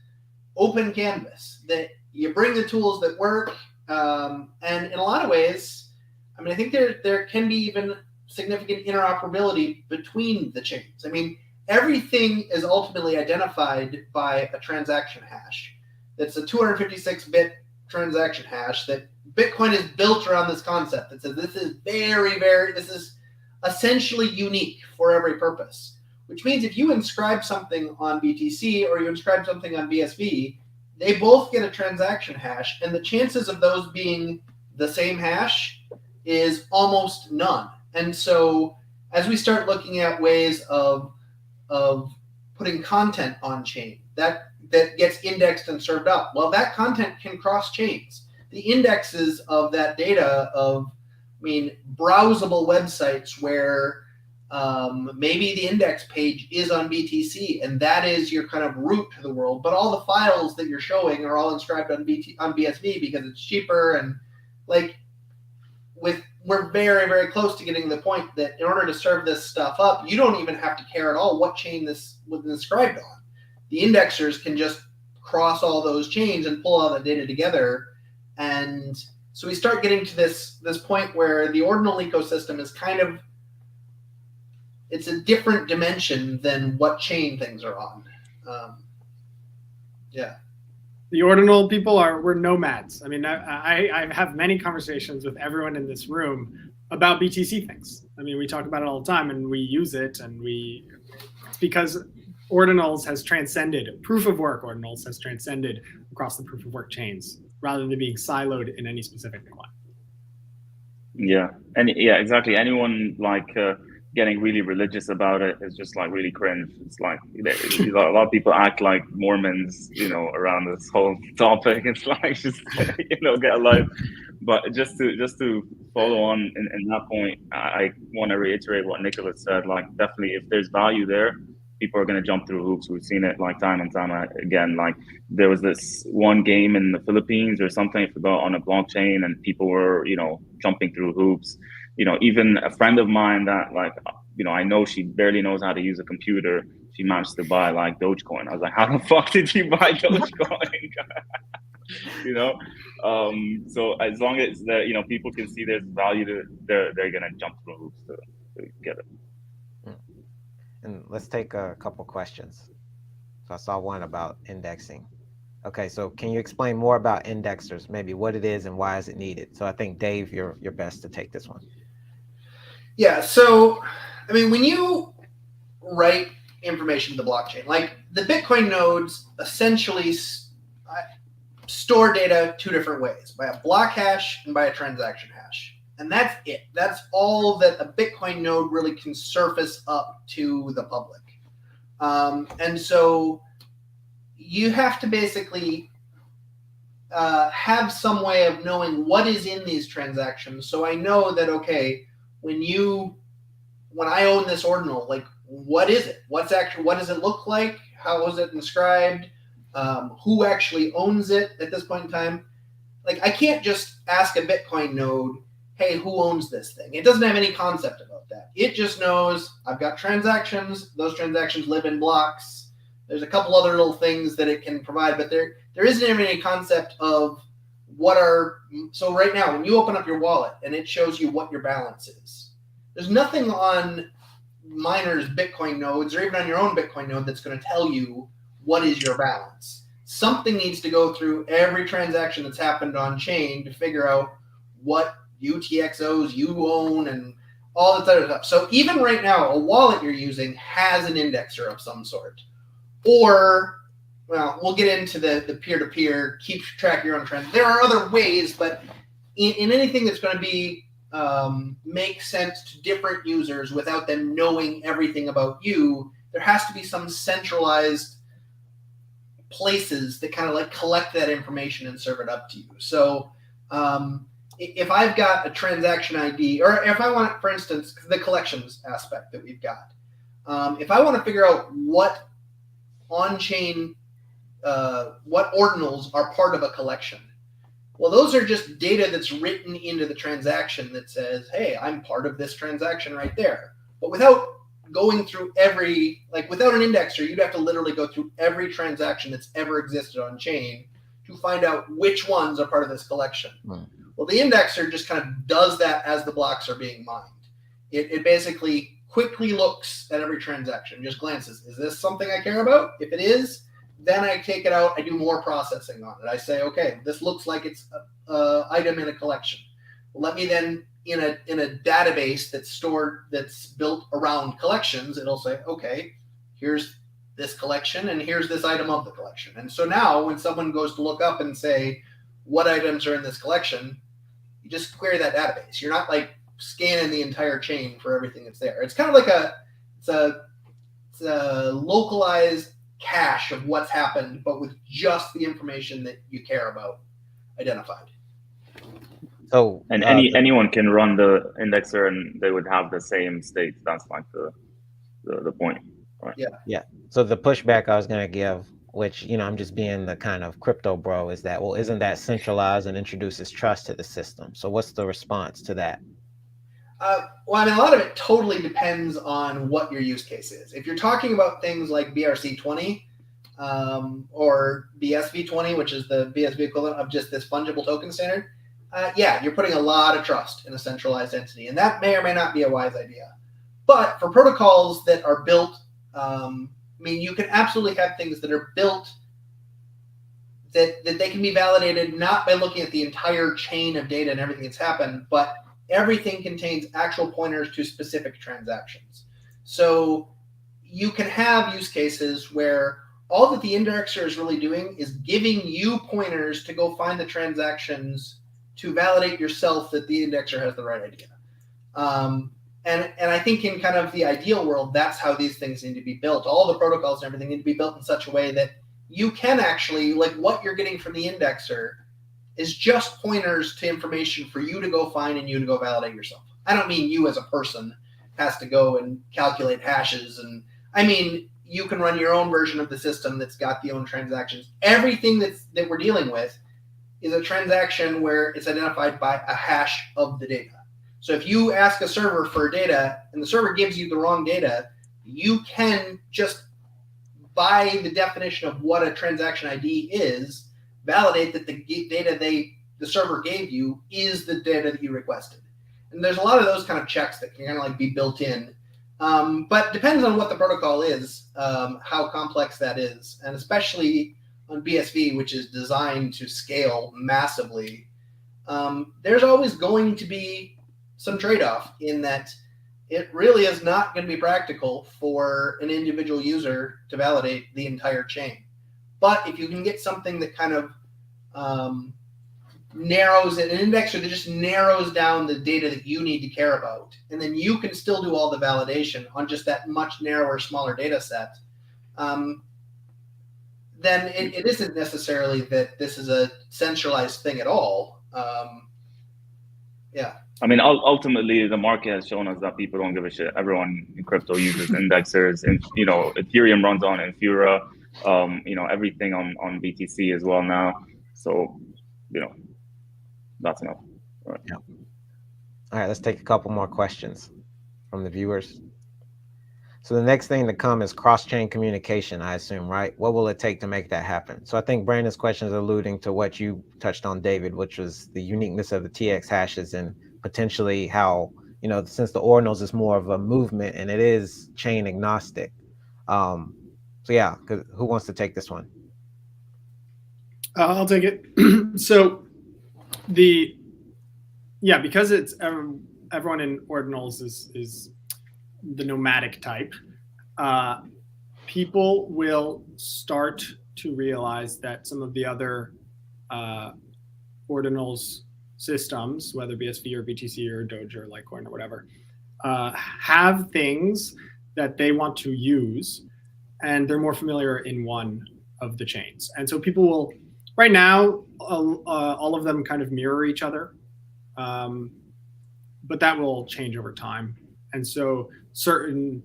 open canvas that you bring the tools that work. And in a lot of ways, I mean, I think there can be even significant interoperability between the chains. I mean, everything is ultimately identified by a transaction hash. That's a 256-bit transaction hash that Bitcoin is built around this concept that says this is this is essentially unique for every purpose, which means if you inscribe something on BTC or you inscribe something on BSV, they both get a transaction hash, and the chances of those being the same hash is almost none. And so as we start looking at ways of putting content on chain that gets indexed and served up, well, that content can cross chains. The indexes of that data browsable websites where maybe the index page is on BTC, and that is your kind of route to the world, but all the files that you're showing are all inscribed on BSV because it's cheaper, and like we're very, very close to getting to the point that in order to serve this stuff up, you don't even have to care at all what chain this was inscribed on. The indexers can just cross all those chains and pull all that data together. And so we start getting to this point where the ordinal ecosystem is kind of, it's a different dimension than what chain things are on. Yeah. The ordinal people we're nomads. I mean, I have many conversations with everyone in this room about BTC things. I mean, we talk about it all the time, and we use it, and it's because Ordinals has transcended, proof of work Ordinals has transcended across the proof of work chains rather than being siloed in any specific one. Yeah, and yeah, exactly. Anyone like getting really religious about it is just like really cringe. It's like a lot of people act like Mormons, around this whole topic. It's like just get a life. But just to follow on in that point, I want to reiterate what Nicolas said. Like, definitely, if there's value there, people are going to jump through hoops. We've seen it like time and time again. Like there was this one game in the Philippines or something, I forgot, on a blockchain, and people were, jumping through hoops. Even a friend of mine that I know she barely knows how to use a computer. She managed to buy like Dogecoin. I was like, how the fuck did you buy Dogecoin? So as long as people can see there's value, they're gonna jump through hoops to get it. And let's take a couple questions. So I saw one about indexing. Okay, so can you explain more about indexers, maybe what it is and why is it needed? So I think Dave, you're best to take this one. Yeah, so I mean, when you write information to the blockchain, like the Bitcoin nodes essentially store data two different ways, by a block hash and by a transaction hash. And that's it. That's all that a Bitcoin node really can surface up to the public. And so you have to basically have some way of knowing what is in these transactions. So I know that, okay, when I own this ordinal, like, what is it? What does it look like? How is it inscribed? Who actually owns it at this point in time? Like, I can't just ask a Bitcoin node, hey, who owns this thing? It doesn't have any concept about that. It just knows I've got transactions. Those transactions live in blocks. There's a couple other little things that it can provide, but there isn't even any concept of so right now, when you open up your wallet and it shows you what your balance is, there's nothing on miners' Bitcoin nodes or even on your own Bitcoin node that's going to tell you what is your balance. Something needs to go through every transaction that's happened on chain to figure out what UTXOs you own and all this other stuff. So even right now, a wallet you're using has an indexer of some sort. Or, well, we'll get into the peer-to-peer, keep track of your own trends. There are other ways, but in anything that's going to be make sense to different users without them knowing everything about you, there has to be some centralized places that kind of like collect that information and serve it up to you. So if I've got a transaction ID, or if I want, for instance, the collections aspect that we've got, if I want to figure out what on-chain, what ordinals are part of a collection, well, those are just data that's written into the transaction that says, hey, I'm part of this transaction right there. But without going through without an indexer, you'd have to literally go through every transaction that's ever existed on chain to find out which ones are part of this collection. Right. Well, the indexer just kind of does that as the blocks are being mined. It basically quickly looks at every transaction, just glances. Is this something I care about? If it is, then I take it out. I do more processing on it. I say, okay, this looks like it's an item in a collection. Well, let me then, in a database that's built around collections, it'll say, okay, here's this collection and here's this item of the collection. And so now when someone goes to look up and say, what items are in this collection, you just query that database. You're not like scanning the entire chain for everything that's there. It's kind of like it's a localized cache of what's happened, but with just the information that you care about identified. So and anyone can run the indexer and they would have the same state. That's like the point. Right? Yeah. So the pushback I was going to give, which, I'm just being the kind of crypto bro, is that, well, isn't that centralized and introduces trust to the system? So what's the response to that? Well, I mean, a lot of it totally depends on what your use case is. If you're talking about things like BRC20 or BSV20, which is the BSV equivalent of just this fungible token standard, you're putting a lot of trust in a centralized entity, and that may or may not be a wise idea. But for protocols that are built, you can absolutely have things that are built that they can be validated not by looking at the entire chain of data and everything that's happened, but everything contains actual pointers to specific transactions. So you can have use cases where all that the indexer is really doing is giving you pointers to go find the transactions to validate yourself that the indexer has the right idea. And I think in kind of the ideal world, that's how these things need to be built. All the protocols and everything need to be built in such a way that you can actually, like what you're getting from the indexer is just pointers to information for you to go find and you to go validate yourself. I don't mean you as a person has to go and calculate hashes. And I mean, you can run your own version of the system that's got the own transactions. Everything that we're dealing with is a transaction where it's identified by a hash of the data. So if you ask a server for data and the server gives you the wrong data, you can just, by the definition of what a transaction ID is, validate that the data the server gave you is the data that you requested. And there's a lot of those kind of checks that can kind of like be built in. But depends on what the protocol is, how complex that is. And especially on BSV, which is designed to scale massively, there's always going to be some trade-off in that it really is not going to be practical for an individual user to validate the entire chain. But if you can get something that kind of narrows an indexer that just narrows down the data that you need to care about, and then you can still do all the validation on just that much narrower, smaller data set, then it isn't necessarily that this is a centralized thing at all. Yeah. I mean, ultimately, the market has shown us that people don't give a shit. Everyone in crypto uses indexers, and Ethereum runs on Infura. Everything on BTC as well now. So, that's enough. All right. Yeah. All right, let's take a couple more questions from the viewers. So the next thing to come is cross-chain communication, I assume, right? What will it take to make that happen? So I think Brandon's question is alluding to what you touched on, David, which was the uniqueness of the TX hashes and potentially how, since the Ordinals is more of a movement and it is chain agnostic. So yeah, who wants to take this one? I'll take it. So because it's everyone in Ordinals is the nomadic type, people will start to realize that some of the other Ordinals systems, whether BSV or BTC or Doge or Litecoin or whatever, have things that they want to use, and they're more familiar in one of the chains. And so people will, right now, all of them kind of mirror each other, but that will change over time. And so certain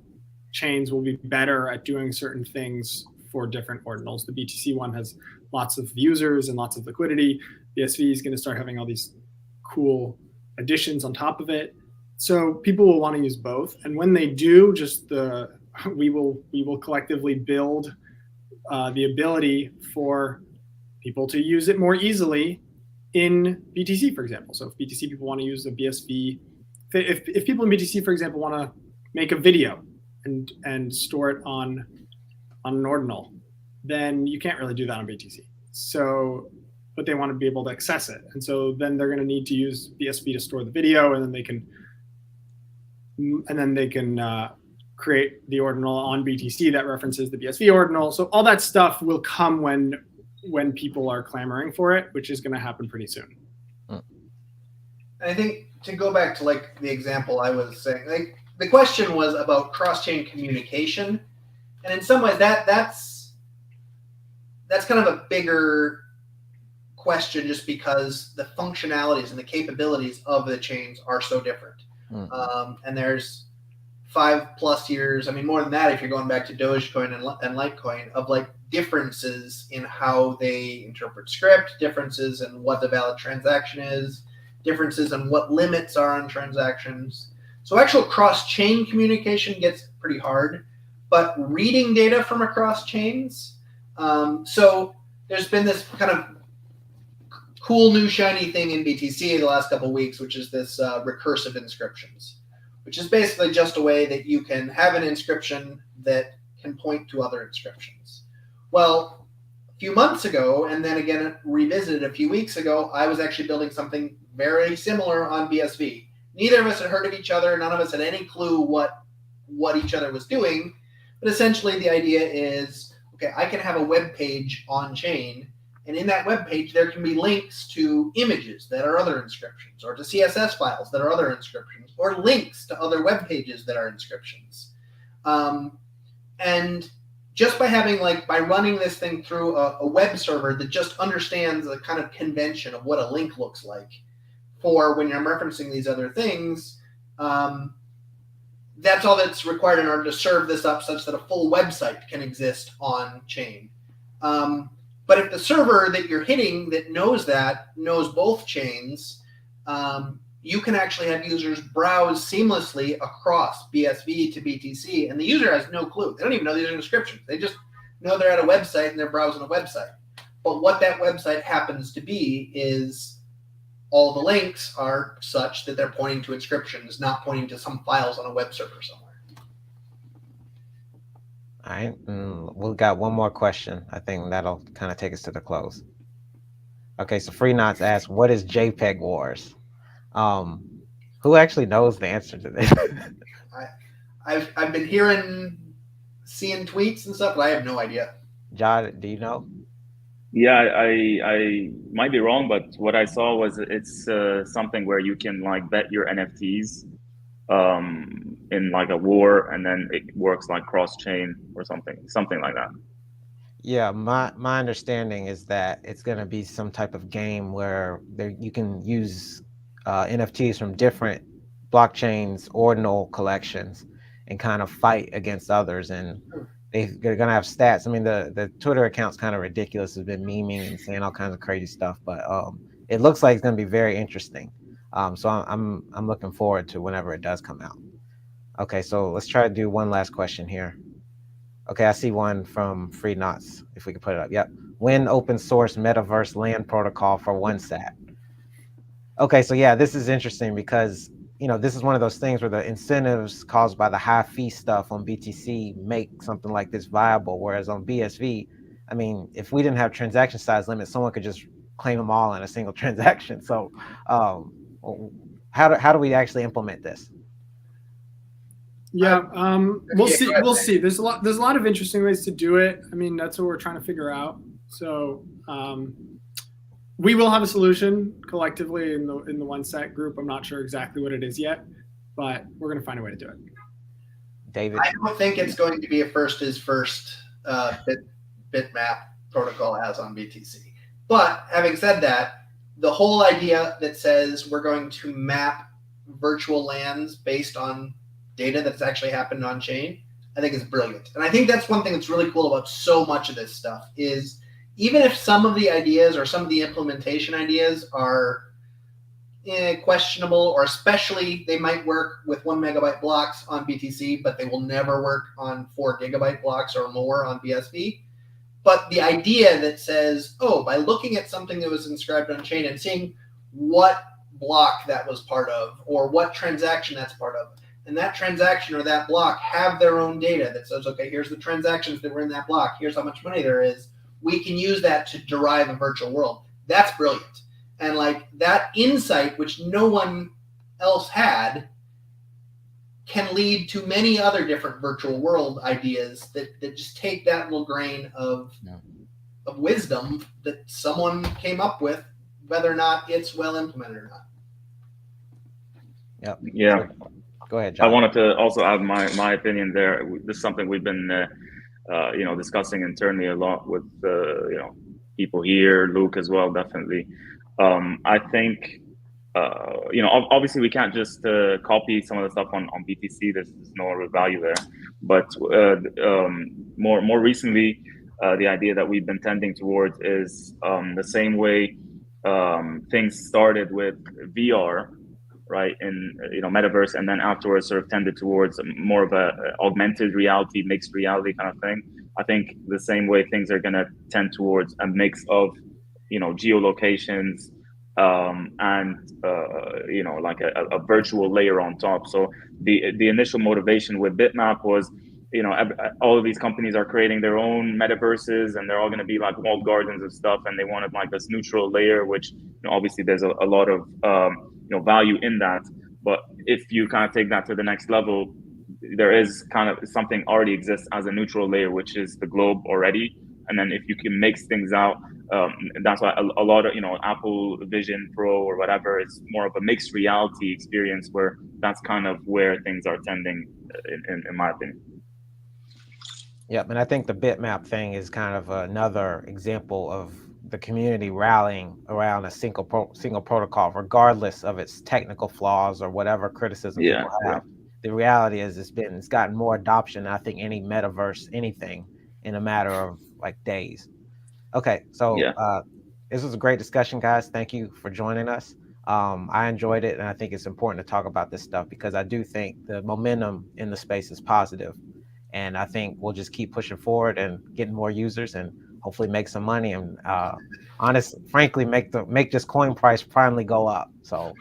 chains will be better at doing certain things for different Ordinals. The BTC one has lots of users and lots of liquidity. BSV is going to start having all these cool additions on top of it. So people will want to use both. And when they do, we will collectively build the ability for people to use it more easily in BTC, for example. So if BTC people want to use the BSV, if people in BTC, for example, want to make a video and store it on an Ordinal, then you can't really do that on BTC. So, but they want to be able to access it. And so then they're going to need to use BSV to store the video, and then they can create the Ordinal on BTC that references the BSV Ordinal. So all that stuff will come when people are clamoring for it, which is going to happen pretty soon. And I think to go back to like the example I was saying, like the question was about cross-chain communication, and in some ways that's kind of a bigger question, just because the functionalities and the capabilities of the chains are so different. And there's 5+ years, I mean more than that if you're going back to Dogecoin and Litecoin, of like differences in how they interpret script, differences in what the valid transaction is, differences in what limits are on transactions. So actual cross-chain communication gets pretty hard, but reading data from across chains. So there's been this kind of cool new shiny thing in BTC the last couple of weeks, which is this recursive inscriptions, which is basically just a way that you can have an inscription that can point to other inscriptions. Well, a few months ago, and then again revisited a few weeks ago, I was actually building something very similar on BSV. Neither of us had heard of each other. None of us had any clue what each other was doing. But essentially the idea is, okay, I can have a web page on chain, and in that web page, there can be links to images that are other inscriptions, or to CSS files that are other inscriptions, or links to other web pages that are inscriptions. And just by running this thing through a web server that just understands the kind of convention of what a link looks like for when you're referencing these other things, that's all that's required in order to serve this up such that a full website can exist on chain. But if the server that you're hitting that knows both chains, you can actually have users browse seamlessly across BSV to BTC, and the user has no clue. They don't even know these are inscriptions. They just know they're at a website and they're browsing a website. But what that website happens to be is all the links are such that they're pointing to inscriptions, not pointing to some files on a web server somewhere. All right, we've got one more question. I think that'll kind of take us to the close. Okay, so Free Knots asks, what is JPEG Wars? Who actually knows the answer to this? I've been seeing tweets and stuff, but I have no idea. John, do you know? Yeah, I might be wrong, but what I saw was it's something where you can like bet your NFTs in like a war, and then it works like cross-chain or something like that. Yeah, my understanding is that it's going to be some type of game where you can use NFTs from different blockchains, ordinal collections, and kind of fight against others. And they're going to have stats. I mean, the Twitter account's kind of ridiculous. Has been memeing and saying all kinds of crazy stuff, but it looks like it's going to be very interesting. So I'm looking forward to whenever it does come out. Okay, so let's try to do one last question here. Okay, I see one from Free Knots, if we can put it up. Yep. When open source metaverse land protocol for 1Sat? Okay, so yeah, this is interesting because, this is one of those things where the incentives caused by the high fee stuff on BTC make something like this viable. Whereas on BSV, I mean, if we didn't have transaction size limits, someone could just claim them all in a single transaction. So how do we actually implement this? Yeah, we'll see. We'll see. There's a lot of interesting ways to do it. I mean, that's what we're trying to figure out. So we will have a solution collectively in the 1Sat group. I'm not sure exactly what it is yet, but we're going to find a way to do it. David, I don't think it's going to be a first is first bitmap protocol as on BTC. But having said that, the whole idea that says we're going to map virtual lands based on data that's actually happened on chain, I think is brilliant. And I think that's one thing that's really cool about so much of this stuff is even if some of the ideas or some of the implementation ideas are questionable, or especially they might work with 1 megabyte blocks on BTC, but they will never work on 4 gigabyte blocks or more on BSV. But the idea that says, oh, by looking at something that was inscribed on chain and seeing what block that was part of or what transaction that's part of, and that transaction or that block have their own data that says, okay, here's the transactions that were in that block, here's how much money there is, we can use that to derive a virtual world. That's brilliant. And like that insight, which no one else had, can lead to many other different virtual world ideas that just take that little grain of wisdom that someone came up with, whether or not it's well implemented or not. Yep. Yeah. Go ahead, John. I wanted to also add my opinion there. This is something we've been discussing internally a lot with people here, Luke as well, definitely. I think obviously we can't just copy some of the stuff on BTC. There's no real value there. But more recently, the idea that we've been tending towards is the same way things started with VR, right, in metaverse, and then afterwards sort of tended towards more of a augmented reality, mixed reality kind of thing. I think the same way things are going to tend towards a mix of geolocations and like a virtual layer on top. So the initial motivation with Bitmap was all of these companies are creating their own metaverses, and they're all going to be like walled gardens of stuff, and they wanted like this neutral layer, which obviously there's a lot of value in that. But if you kind of take that to the next level, there is kind of something already exists as a neutral layer, which is the globe already. And then if you can mix things out, that's why a lot of Apple Vision Pro or whatever is more of a mixed reality experience, where that's kind of where things are tending, in my opinion. Yep, and I think the bitmap thing is kind of another example of the community rallying around a single protocol, regardless of its technical flaws or whatever criticism people have. the reality is it's gotten more adoption than I think any metaverse, anything, in a matter of like days. Okay, so this was a great discussion, guys. Thank you for joining us. I enjoyed it, and I think it's important to talk about this stuff because I do think the momentum in the space is positive, and I think we'll just keep pushing forward and getting more users and hopefully make some money and frankly make this coin price finally go up. So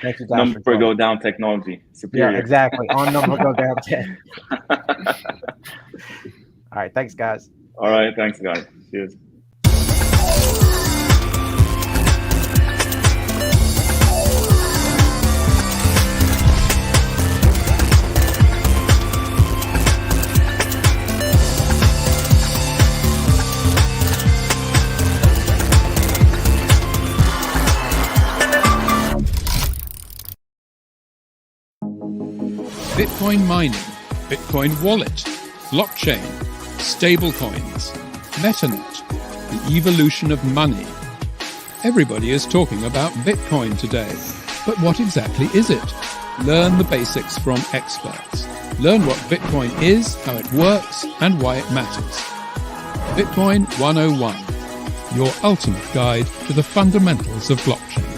thank you guys. Number go down technology. Superior. Yeah, exactly. On number go down 10. All right, thanks guys. All right, thanks guys. Cheers. Bitcoin mining, Bitcoin wallet, blockchain, stablecoins, MetaNet, the evolution of money. Everybody is talking about Bitcoin today, but what exactly is it? Learn the basics from experts. Learn what Bitcoin is, how it works, and why it matters. Bitcoin 101, your ultimate guide to the fundamentals of blockchain.